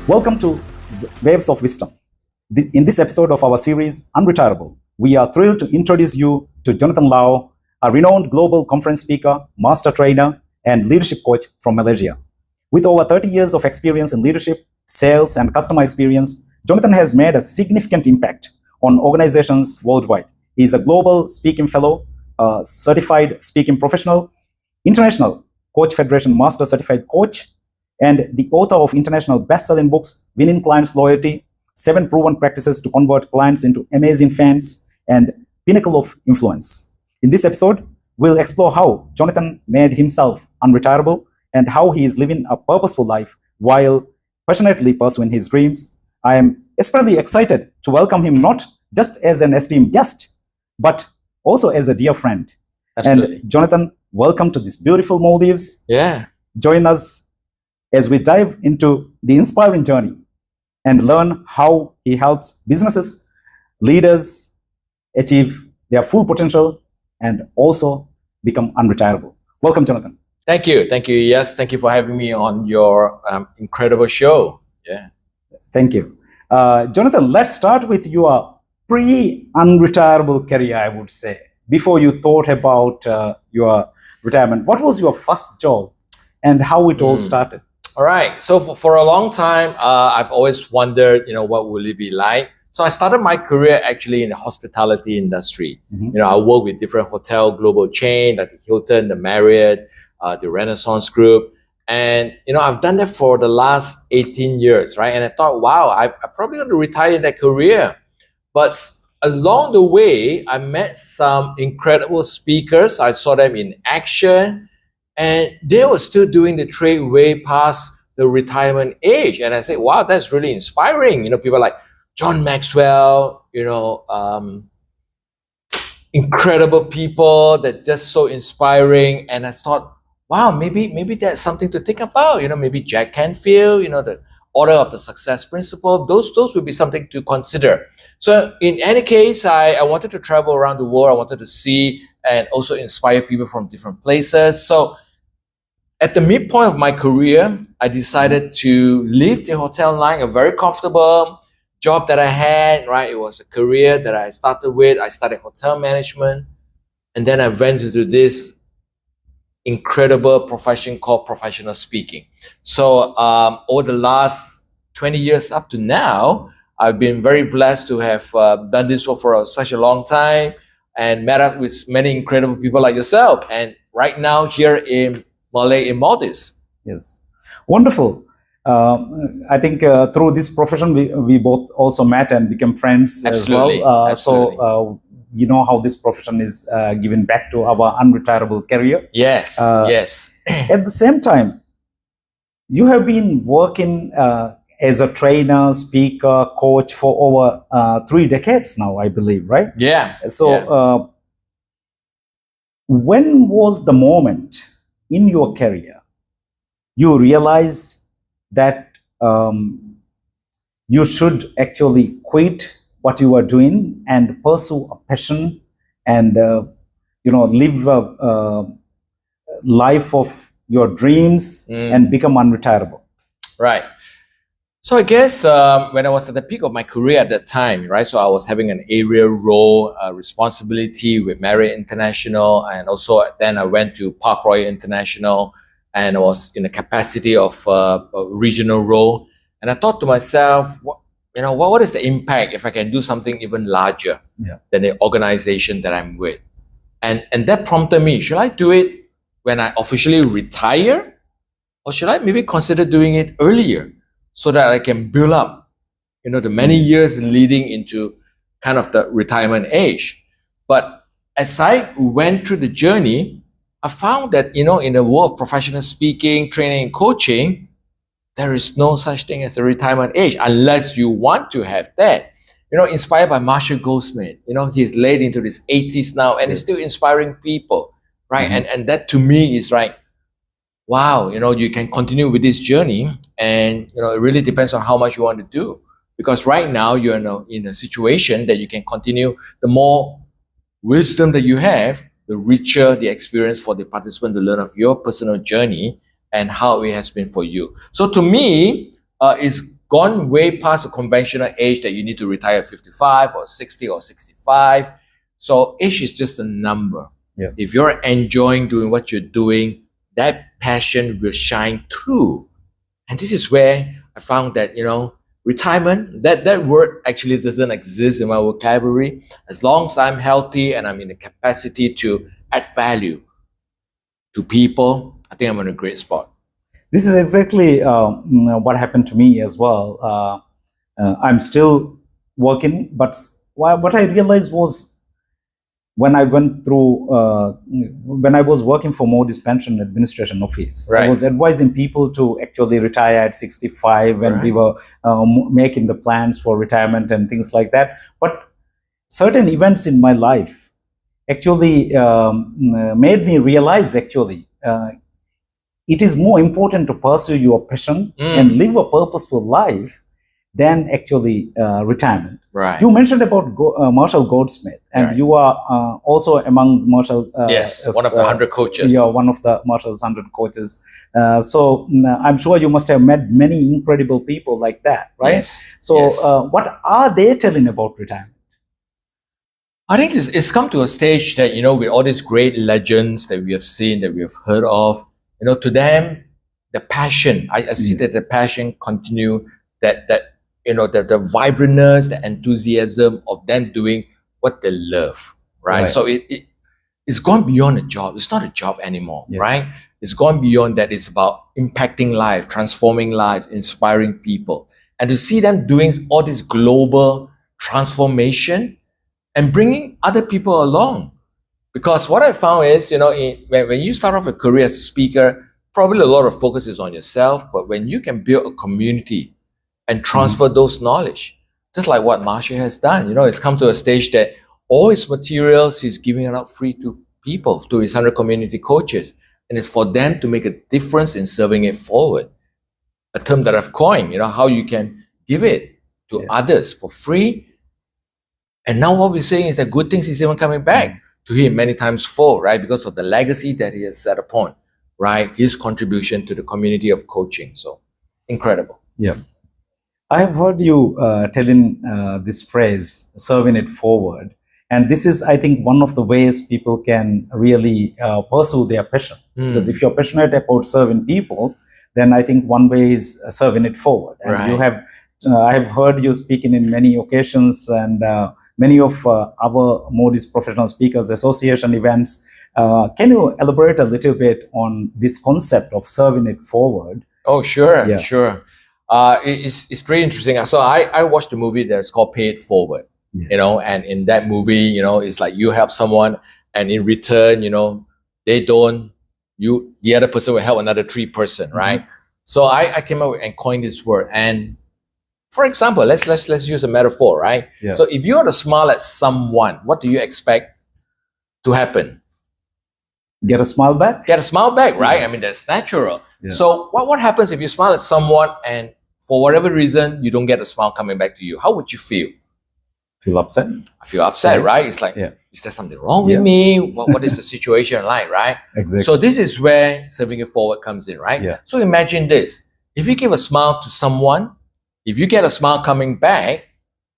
Welcome to Waves of Wisdom. In this episode of our series, Unretirable, we are thrilled to introduce you to Jonathan Lau, a renowned global conference speaker, master trainer, and leadership coach from Malaysia. With over 30 years of experience in leadership, sales, and customer experience, Jonathan has made a significant impact on organizations worldwide. He is a global speaking fellow, a certified speaking professional, International Coach Federation Master Certified Coach, and the author of international best-selling books, Winning Clients Loyalty, 7 Proven Practices to Convert Clients into Amazing Fans, and Pinnacle of Influence. In this episode, we'll explore how Jonathan made himself unretirable and how he is living a purposeful life while passionately pursuing his dreams. I am especially excited to welcome him not just as an esteemed guest, but also as a dear friend. Absolutely. And Jonathan, welcome to this beautiful Maldives. Yeah. Join us as we dive into the inspiring journey and learn how he helps businesses, leaders achieve their full potential and also become unretirable. Welcome, Jonathan. Thank you. Thank you. Yes. Thank you for having me on your incredible show. Yeah. Thank you. Jonathan, let's start with your pre-unretirable career, I would say. Before you thought about your retirement, what was your first job and how it all started? All right. So for a long time, I've always wondered, what will it be like? So I started my career actually in the hospitality industry. Mm-hmm. I work with different hotel global chain like the Hilton, the Marriott, the Renaissance Group. And, I've done that for the last 18 years, right? And I thought, wow, I probably going to retire in that career. But along the way, I met some incredible speakers. I saw them in action. And they were still doing the trade way past the retirement age. And I said, wow, that's really inspiring. People like John Maxwell, incredible people that just so inspiring. And I thought, wow, maybe that's something to think about. Maybe Jack Canfield, the Order of the Success Principle, those would be something to consider. So in any case, I wanted to travel around the world. I wanted to see and also inspire people from different places. So at the midpoint of my career, I decided to leave the hotel line, a very comfortable job that I had, right? It was a career that I started with. I studied hotel management. And then I went into this incredible profession called professional speaking. So over the last 20 years up to now, I've been very blessed to have done this work for such a long time and met up with many incredible people like yourself. And right now here in Malay in Maldives. Yes, wonderful. I think through this profession, we both also met and became friends. Absolutely. As well. Absolutely. So you know how this profession is giving back to our unretirable career. Yes, yes. At the same time, you have been working as a trainer, speaker, coach for over 3 decades now, I believe, right? Yeah. So when was the moment in your career you realize that you should actually quit what you are doing and pursue a passion and live a life of your dreams and become unretirable? Right. So I guess when I was at the peak of my career at that time, right? So I was having an area role, responsibility with Marriott International, and also then I went to Park Royal International, and I was in the capacity of a regional role. And I thought to myself, what is the impact if I can do something even larger than the organization that I'm with? And that prompted me, should I do it when I officially retire? Or should I maybe consider doing it earlier so that I can build up, the many years leading into kind of the retirement age? But as I went through the journey, I found that, in the world of professional speaking, training, and coaching, there is no such thing as a retirement age unless you want to have that. Inspired by Marshall Goldsmith, he's late into his 80s now and is still inspiring people, right? Mm-hmm. And that to me is like, wow, you can continue with this journey and, it really depends on how much you want to do. Because right now you're in a situation that you can continue. The more wisdom that you have, the richer the experience for the participant to learn of your personal journey and how it has been for you. So to me, it's gone way past the conventional age that you need to retire at 55 or 60 or 65. So age is just a number. Yeah. If you're enjoying doing what you're doing, that passion will shine through. And this is where I found that, retirement, that word actually doesn't exist in my vocabulary. As long as I'm healthy and I'm in the capacity to add value to people, I think I'm in a great spot. This is exactly what happened to me as well. I'm still working, but what I realized was when I went through, when I was working for Modi's Pension Administration Office, I Right. was advising people to actually retire at 65 when we were making the plans for retirement and things like that. But certain events in my life actually made me realize it is more important to pursue your passion and live a purposeful life than actually retirement. Right. You mentioned about Marshall Goldsmith, and Right. you are also among Marshall. Yes, one of the 100 coaches. You are one of the Marshall's 100 coaches. So I'm sure you must have met many incredible people like that, right? Yes. So yes. what are they telling about retirement? I think it's come to a stage that, with all these great legends that we have seen, that we have heard of, to them, the passion, I see that the passion continue, that the vibrantness, the enthusiasm of them doing what they love, right? So it's gone beyond a job. It's not a job anymore, right? It's gone beyond that. It's about impacting life, transforming life, inspiring people. And to see them doing all this global transformation and bringing other people along. Because what I found is, when you start off a career as a speaker, probably a lot of focus is on yourself, but when you can build a community and transfer those knowledge, just like what Marshall has done. It's come to a stage that all his materials, he's giving it out free to people, to his 100 community coaches. And it's for them to make a difference in serving it forward. A term that I've coined, how you can give it to others for free. And now what we're saying is that good things is even coming back to him many times fold, right? Because of the legacy that he has set upon, right? His contribution to the community of coaching. So incredible. Yeah. I have heard you telling this phrase, serving it forward. And this is, I think, one of the ways people can really pursue their passion. Because if you're passionate about serving people, then I think one way is serving it forward. And you have, I have heard you speaking in many occasions and many of our Modi's Professional Speakers Association events. Can you elaborate a little bit on this concept of serving it forward? Oh, sure, sure. It's pretty interesting. So I watched a movie that's called Pay It Forward, and in that movie, it's like you help someone and in return, they don't, the other person will help another 3 person, right? So I came up with and coined this word. And for example, let's use a metaphor, right? So if you are to smile at someone, what do you expect to happen? Get a smile back? Get a smile back, right? I mean, that's natural. So what happens if you smile at someone and for whatever reason, you don't get a smile coming back to you? How would you feel? Feel upset. I feel upset, right? It's like, is there something wrong with me? What is the situation like, right? Exactly. So this is where serving it forward comes in, right? So imagine this. If you give a smile to someone, if you get a smile coming back,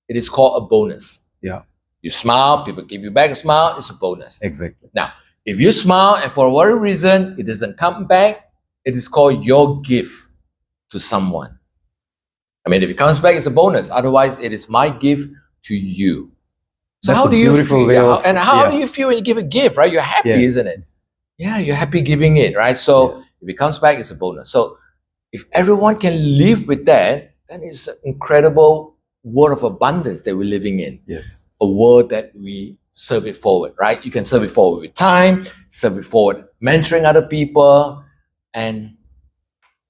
it is called a bonus. You smile, people give you back a smile, it's a bonus. Exactly. Now, if you smile and for whatever reason, it doesn't come back, it is called your gift to someone. I mean, if it comes back, it's a bonus. Otherwise, it is my gift to you. So That's how do you feel? How do you feel when you give a gift, right? You're happy, isn't it? Yeah, you're happy giving it, right? So if it comes back, it's a bonus. So if everyone can live with that, then it's an incredible world of abundance that we're living in. A world that we serve it forward, right? You can serve it forward with time, serve it forward mentoring other people. And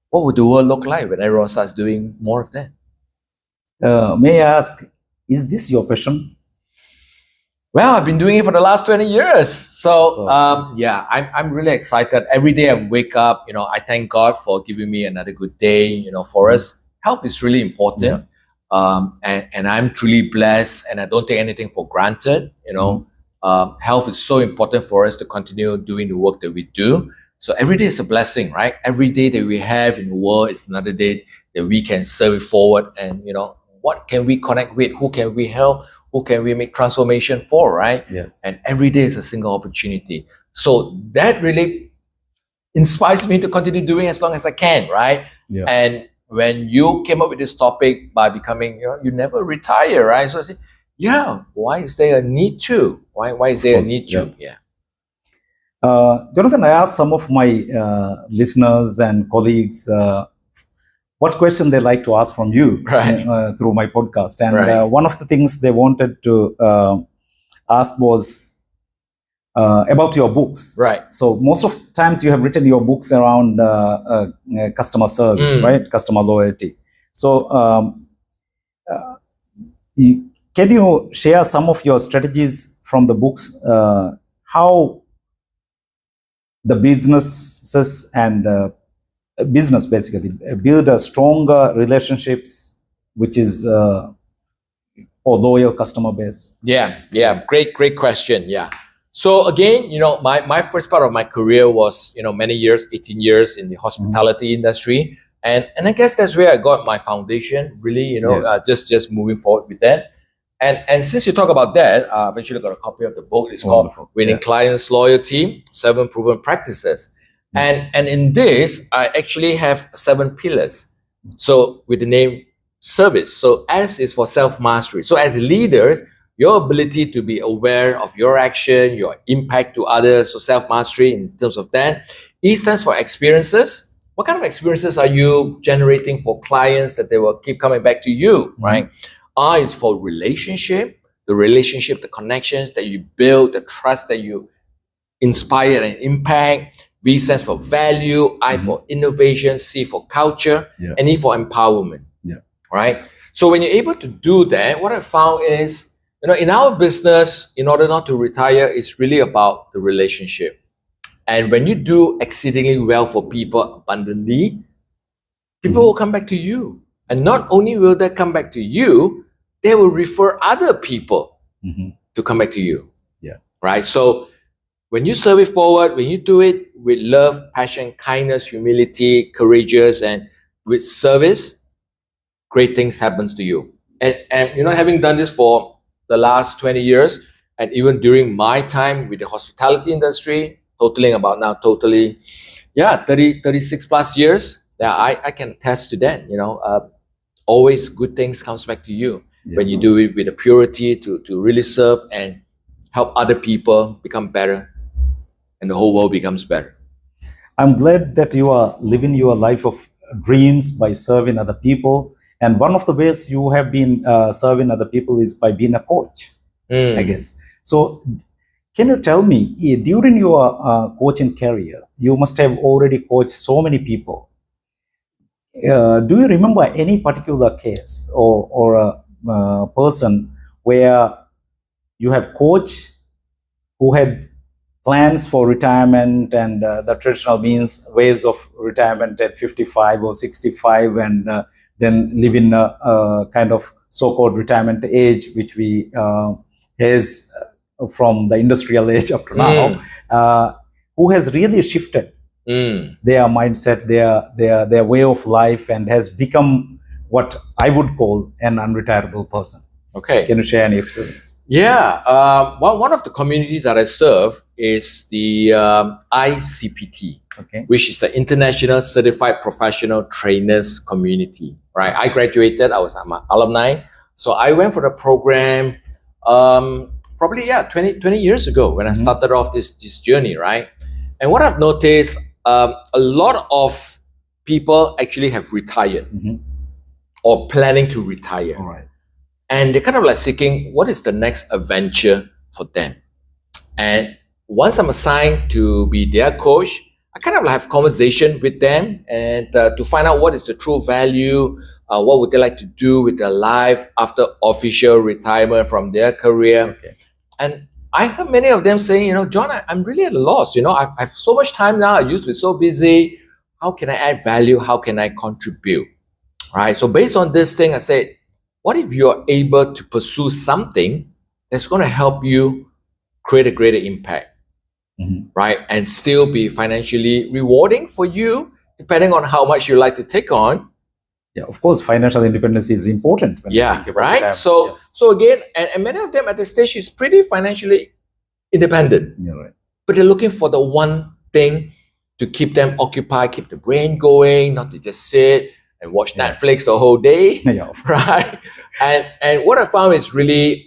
what would the world look like when everyone starts doing more of that? May I ask, is this your passion? Well, I've been doing it for the last 20 years. So I'm really excited. Every day I wake up, I thank God for giving me another good day. For us, health is really important. And I'm truly blessed and I don't take anything for granted. Health is so important for us to continue doing the work that we do. So every day is a blessing, right? Every day that we have in the world is another day that we can serve it forward, and what can we connect with, who can we help, who can we make transformation for, right? Yes. And every day is a single opportunity. So that really inspires me to continue doing as long as I can, right? Yeah. And when you came up with this topic by becoming, you never retire, right? So I said, yeah, why is there a need to? Why is there a need to? Yeah. Jonathan, I asked some of my listeners and colleagues what question they like to ask from you through my podcast. And one of the things they wanted to ask was about your books. Right. So most of the times you have written your books around customer service, right? Customer loyalty. So can you share some of your strategies from the books, how the businesses and business basically build a stronger relationships, which is or loyal customer base? Yeah. Great question. Yeah. So again, my first part of my career was, many years, 18 years in the hospitality industry. And I guess that's where I got my foundation, really, just moving forward with that. And since you talk about that, I've actually got a copy of the book. It's called Winning Clients Loyalty, 7 Proven Practices. And in this, I actually have 7 pillars. So with the name service. So S is for self-mastery. So as leaders, your ability to be aware of your action, your impact to others, so self-mastery in terms of that. E stands for experiences. What kind of experiences are you generating for clients that they will keep coming back to you, right? R is for relationship, the connections that you build, the trust that you inspire and impact. V stands for value, I for innovation, C for culture, and E for empowerment, right? So when you're able to do that, what I found is, in our business, in order not to retire, it's really about the relationship. And when you do exceedingly well for people abundantly, people will come back to you. And not only will they come back to you, they will refer other people to come back to you. Right? So when you serve it forward, when you do it with love, passion, kindness, humility, courageous, and with service, great things happens to you. And having done this for the last 20 years, and even during my time with the hospitality industry, totaling about now 36 plus years, I can attest to that. Always good things comes back to you when you do it with the purity to really serve and help other people become better, and the whole world becomes better. I'm glad that you are living your life of dreams by serving other people. And one of the ways you have been serving other people is by being a coach, I guess. So can you tell me, during your coaching career, you must have already coached so many people. Do you remember any particular case or a person where you have coached who had plans for retirement and the traditional ways of retirement at 55 or 65 and then live in a kind of so-called retirement age, which we has from the industrial age up to now, who has really shifted their mindset, their way of life, and has become what I would call an unretirable person. Okay. Can you share any experience? Yeah. One of the communities that I serve is the ICPT, which is the International Certified Professional Trainers Community, right? I graduated, I was an alumni. So I went for the program probably 20 years ago when I started off this journey, right? And what I've noticed, a lot of people actually have retired or planning to retire. All right. And they're kind of like seeking what is the next adventure for them. And once I'm assigned to be their coach, I kind of like have conversation with them and to find out what is the true value, what would they like to do with their life after official retirement from their career. And I heard many of them saying, John, I'm really at a loss. I have so much time now. I used to be so busy. How can I add value? How can I contribute? Right. So based on this thing, I said, what if you're able to pursue something that's going to help you create a greater impact, right? And still be financially rewarding for you, depending on how much you like to take on. Yeah, of course, financial independence is important. When you Yeah, think about right. retirement. So again, and many of them at this stage is pretty financially independent, Yeah, right. but they're looking for the one thing to keep them occupied, keep the brain going, not to just sit and watch Yeah. Netflix the whole day, Yeah, of course. right? And what I found is really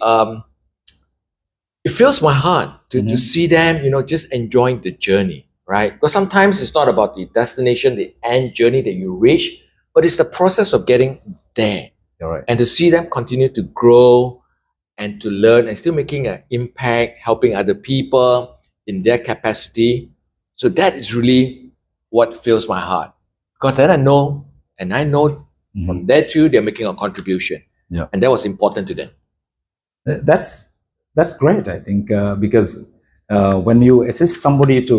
it fills my heart to see them, just enjoying the journey, right? Because sometimes it's not about the destination, the end journey that you reach, but it's the process of getting there. You're right. And to see them continue to grow and to learn and still making an impact, helping other people in their capacity. So that is really what fills my heart. Because then I know from there too, they're making a contribution. Yeah. And that was important to them. That's great, I think, because when you assist somebody to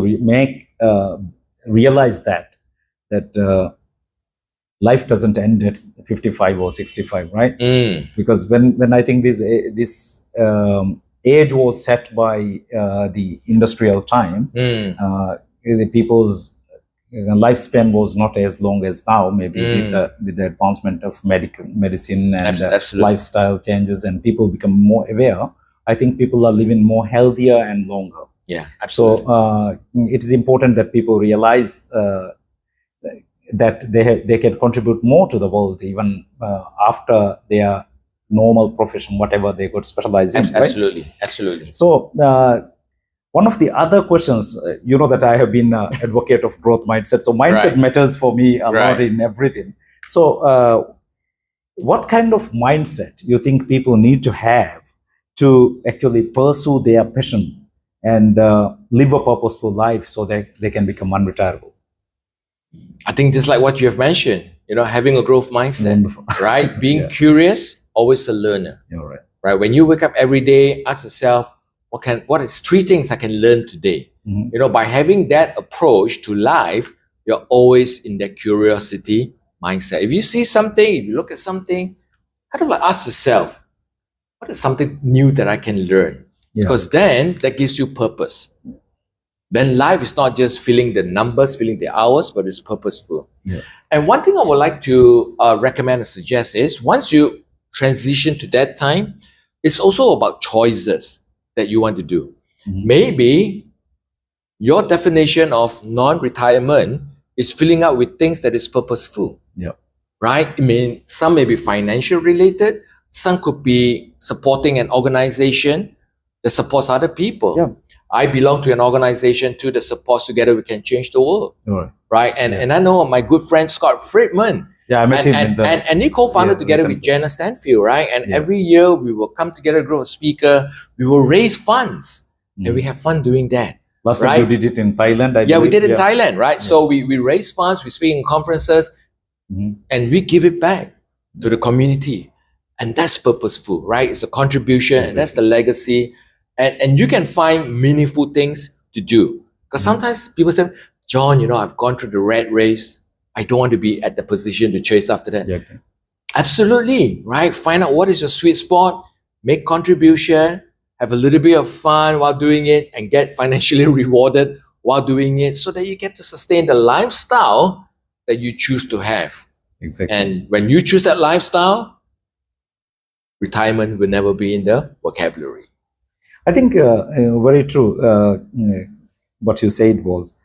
realize that life doesn't end at 55 or 65, right? Because when I think this age was set by the industrial time, the people's lifespan was not as long as now, maybe with the advancement of medicine and Absolutely. lifestyle changes, and people become more aware. I think people are living more healthier and longer. Yeah, absolutely. So it is important that people realize that they can contribute more to the world even after their normal profession, whatever they could specialize in. Absolutely, right? absolutely. So one of the other questions, that I have been an advocate of growth mindset. So mindset Right. matters for me a lot Right. in everything. So what kind of mindset you think people need to have to actually pursue their passion and live a purposeful life so that they can become unretirable? I think just like what you have mentioned, having a growth mindset, Wonderful. right? Being Yeah. curious, always a learner, You're right. right? When you wake up every day, ask yourself, what is 3 things I can learn today? By having that approach to life, you're always in that curiosity mindset. If you see something, if you look at something, kind of like ask yourself, what is something new that I can learn? Yeah. Because then that gives you purpose. Then life is not just filling the numbers, filling the hours, but it's purposeful. Yeah. And one thing I would like to recommend and suggest is once you transition to that time, it's also about choices that you want to do. Maybe your definition of non-retirement is filling out with things that is purposeful. Yeah. Right? I mean, some may be financial related, some could be supporting an organization that supports other people. Yeah. I belong to an organization too that supports Together We Can Change the World. Right? And I know my good friend Scott Friedman. Yeah, I met him and he co-founded Together with recently. Jenna Stanfield, right? And every year we will come together, a group of speaker, we will raise funds, and we have fun doing that. Last time you did it in Thailand, I Yeah, we believe. did in Thailand, right? So we raise funds, we speak in conferences, and we give it back to the community. And that's purposeful, right? It's a contribution, and that's the legacy. And you can find meaningful things to do. Because sometimes people say, John, I've gone through the rat race. I don't want to be at the position to chase after that. Yeah, okay. Absolutely, right? Find out what is your sweet spot, make contribution, have a little bit of fun while doing it, and get financially rewarded while doing it so that you get to sustain the lifestyle that you choose to have. Exactly. And when you choose that lifestyle, retirement will never be in the vocabulary. I think very true. What you said was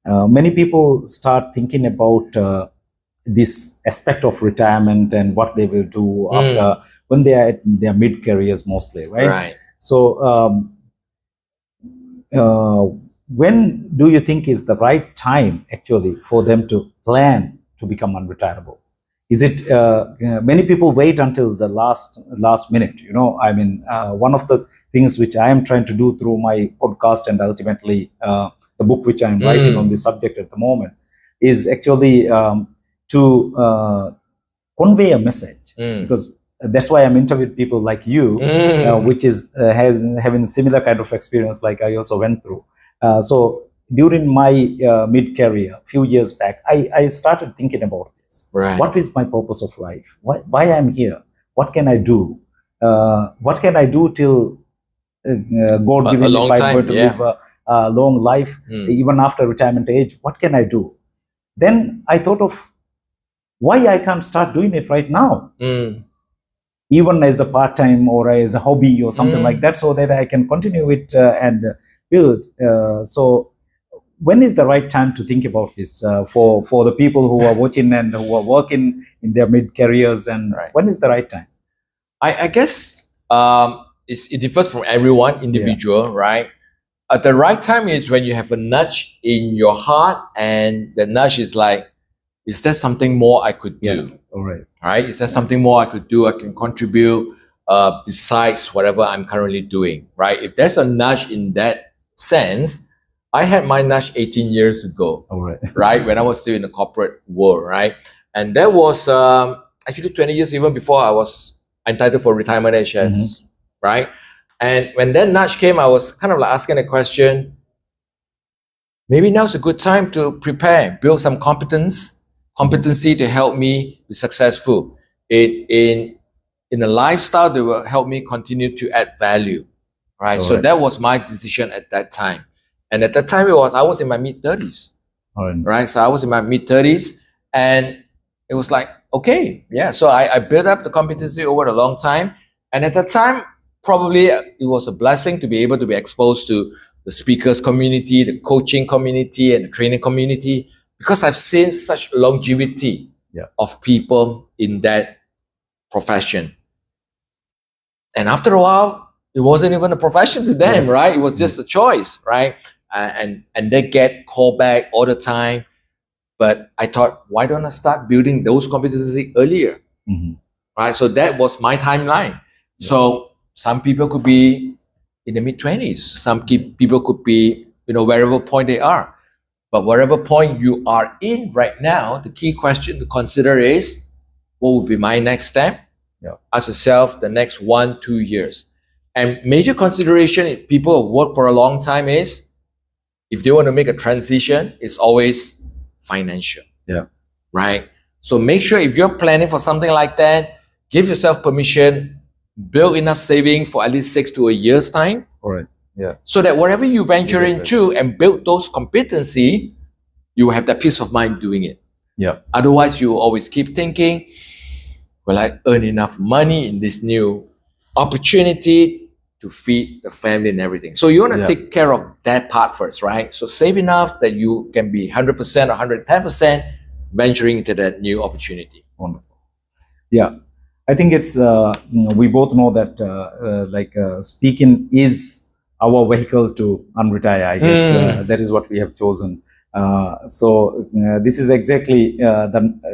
many people start thinking about this aspect of retirement and what they will do after when they are at their mid careers mostly, right? Right. So when do you think is the right time actually for them to plan to become unretirable? Is it many people wait until the last minute? I mean, one of the things which I am trying to do through my podcast and ultimately the book which I am writing on this subject at the moment is actually to convey a message, because that's why I'm interviewing people like you, which is having similar kind of experience like I also went through. So during my mid-career, a few years back, I started thinking about this. Right. What is my purpose of life? Why I'm here? What can I do? What can I do till God given if I'm going to live a long life, even after retirement age? What can I do? Then I thought of why I can't start doing it right now? Mm. Even as a part-time or as a hobby or something like that, so that I can continue it and build. So when is the right time to think about this for the people who are watching and who are working in their mid-careers, and Right. when is the right time? I guess it differs from everyone, individual, right? At the right time is when you have a nudge in your heart, and the nudge is like, is there something more I could do? All right. Right? Is there something more I could do? I can contribute besides whatever I'm currently doing, right? If there's a nudge in that sense, I had my nudge 18 years ago, All right. right? When I was still in the corporate world, right? And that was actually 20 years even before I was entitled for retirement HS, right? And when that nudge came, I was kind of like asking a question, maybe now's a good time to prepare, build some competency to help me be successful in a lifestyle that will help me continue to add value, right? All So right. that was my decision at that time. And at that time, I was in my mid-30s, All right. right? So I was in my mid-30s, and it was like, okay, yeah. So I built up the competency over a long time. And at that time, probably it was a blessing to be able to be exposed to the speakers community, the coaching community, and the training community, because I've seen such longevity of people in that profession. And after a while, it wasn't even a profession to them, right? It was just a choice, right? And they get called back all the time. But I thought, why don't I start building those competencies earlier? Right? So that was my timeline. So some people could be in the mid-20s. Some people could be, wherever point they are. But whatever point you are in right now, the key question to consider is, what would be my next step? Ask yourself the next 1-2 years. And major consideration if people have worked for a long time is, if they want to make a transition, it's always financial. Right? So make sure if you're planning for something like that, give yourself permission, build enough saving for at least 6 to a year's time. All right. So that whatever you venture into and build those competency, you will have that peace of mind doing it. Otherwise, you will always keep thinking, will I earn enough money in this new opportunity to feed the family and everything? So you want to take care of that part first, right? So save enough that you can be 100% or 110% venturing into that new opportunity. Wonderful. I think it's, we both know that speaking is our vehicle to unretire, I guess. That is what we have chosen. So this is exactly,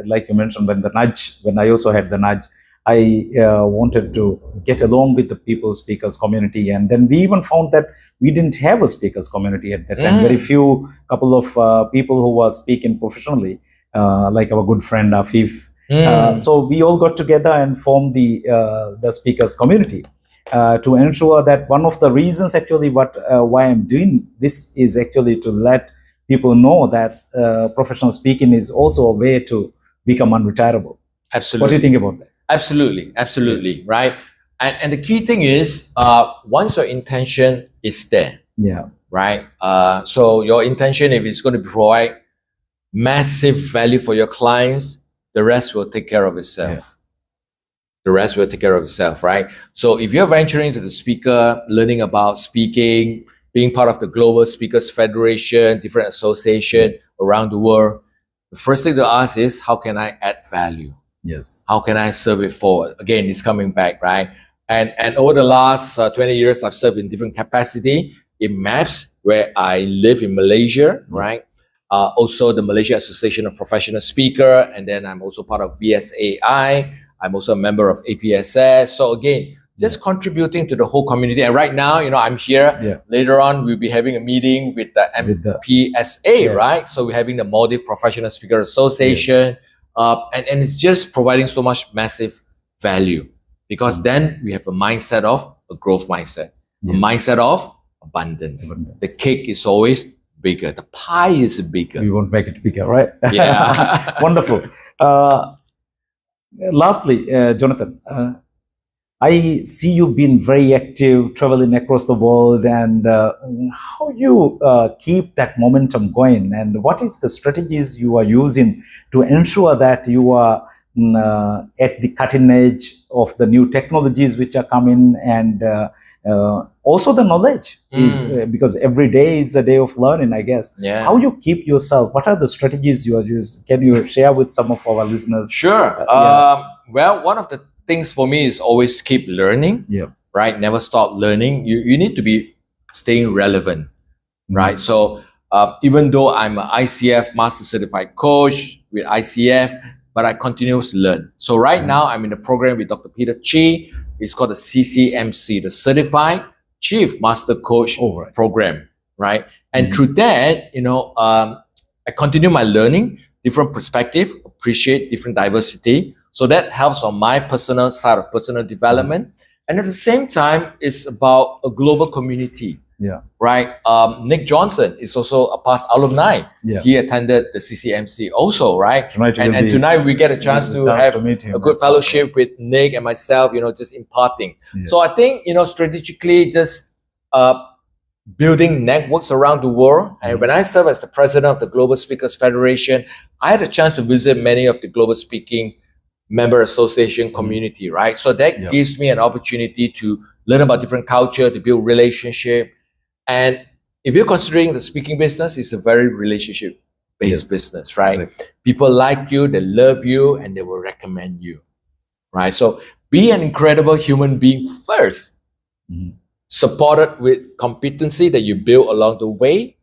like you mentioned, when I also had the nudge, I wanted to get along with the people speakers community. And then we even found that we didn't have a speakers community at that time. Very few, couple of people who were speaking professionally, like our good friend Afif. So we all got together and formed the speakers community to ensure that one of the reasons actually why I'm doing this is actually to let people know that professional speaking is also a way to become unretirable. Absolutely. What do you think about that? Absolutely, right? And the key thing is, once your intention is there, right? So your intention, if it's going to provide massive value for your clients, the rest will take care of itself. The rest will take care of itself, right? So if you're venturing into the speaker, learning about speaking, being part of the Global Speakers Federation, different association around the world, the first thing to ask is, how can I add value? How can I serve it forward? Again, it's coming back, right? And over the last 20 years, I've served in different capacity in MAPS, where I live in Malaysia, right? Also the Malaysia Association of Professional Speaker, and then I'm also part of VSAI. I'm also a member of APSS. So again, just contributing to the whole community. And right now, I'm here. Later on, we'll be having a meeting with the MPSA, right? So we're having the Maldives Professional Speaker Association. And it's just providing so much massive value, because then we have a mindset of a growth mindset, a mindset of abundance. The cake is always bigger. The pie is bigger. We won't make it bigger, right? Yeah. Wonderful. Lastly, Jonathan, I see you've been very active, traveling across the world, and how you keep that momentum going, and what is the strategies you are using to ensure that you are at the cutting edge of the new technologies which are coming, and also the knowledge is because every day is a day of learning, I guess. Yeah. How you keep yourself? What are the strategies you are using? Can you share with some of our listeners? Sure. Well, one of the things for me is always keep learning. Yeah. Right. Never stop learning. You need to be staying relevant. Right. So even though I'm an ICF Master Certified Coach with ICF, but I continue to learn. So right now I'm in a program with Dr. Peter Chi. It's called the CCMC, the Certified Chief Master Coach Program. Right. And through that, I continue my learning, different perspective, appreciate different diversity. So that helps on my personal side of personal development. And at the same time, it's about a global community. Yeah. Right. Nick Johnson is also a past alumni. Yeah. He attended the CCMC also, right? Tonight and tonight we get a chance to have a good fellowship with Nick and myself, just imparting. Yeah. So I think, strategically just building networks around the world. And when I served as the president of the Global Speakers Federation, I had a chance to visit many of the global speaking member association community, right? So that gives me an opportunity to learn about different culture, to build relationship. And if you're considering the speaking business, it's a very relationship-based business, right? Exactly. People like you, they love you, and they will recommend you, right? So be an incredible human being first, supported with competency that you build along the way.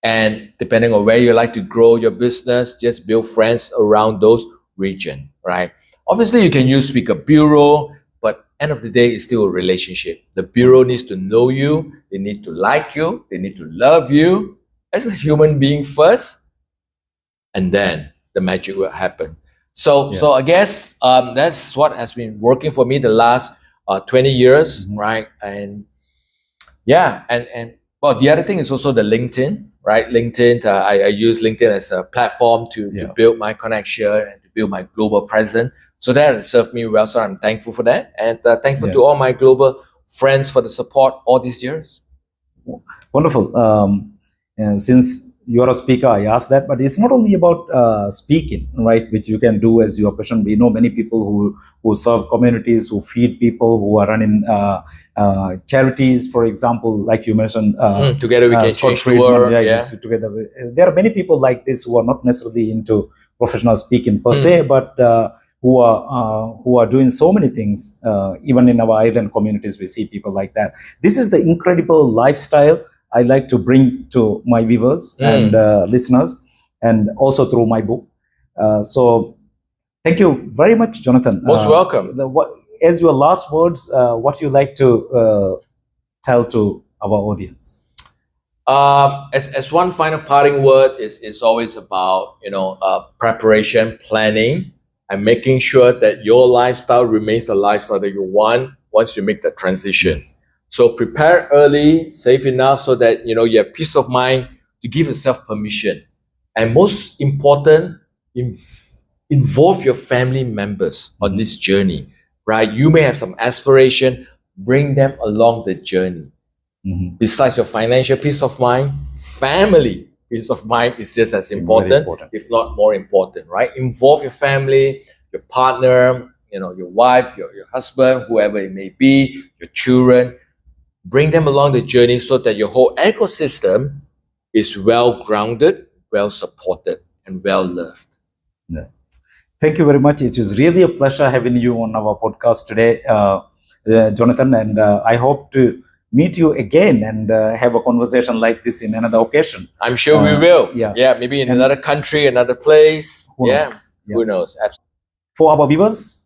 And depending on where you like to grow your business, just build friends around those region, right? Obviously, you can use Speaker Bureau, but end of the day, it's still a relationship. The bureau needs to know you. They need to like you. They need to love you as a human being first, and then the magic will happen. So I guess that's what has been working for me the last 20 years, right? And well, the other thing is also the LinkedIn, right? LinkedIn, I use LinkedIn as a platform to build my connection and to build my global presence. So that has served me well. So I'm thankful for that. And thankful to all my global friends for the support all these years. Wonderful. And since you are a speaker, I asked that, but it's not only about speaking, right? Which you can do as your passion. We know many people who serve communities, who feed people, who are running charities, for example, like you mentioned. Together we can change the world. Together. There are many people like this who are not necessarily into professional speaking per se, but who are doing so many things. Even in our island communities, we see people like that. This is the incredible lifestyle I like to bring to my viewers and listeners, and also through my book. So thank you very much, Jonathan. Most welcome. As your last words, what you like to tell to our audience? As one final parting word is always about preparation, planning, and making sure that your lifestyle remains the lifestyle that you want once you make that transition. So prepare early, save enough so that you have peace of mind to give yourself permission. And most important, involve your family members on this journey, right? You may have some aspiration, bring them along the journey. Besides your financial peace of mind, family peace of mind is just as important, if not more important, right? Involve your family, your partner, your wife, your husband, whoever it may be, your children. Bring them along the journey so that your whole ecosystem is well grounded, well supported, and well loved. Thank you very much. It was really a pleasure having you on our podcast today, Jonathan, and I hope to meet you again and have a conversation like this in another occasion. I'm sure we will. Maybe in another country, another place. Who knows? Absolutely. For our viewers,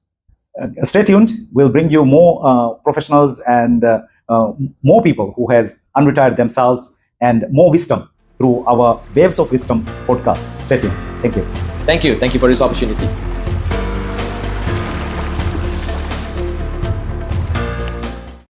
stay tuned. We'll bring you more professionals and more people who has unretired themselves and more wisdom through our Waves of Wisdom podcast. Stay tuned. Thank you. Thank you for this opportunity.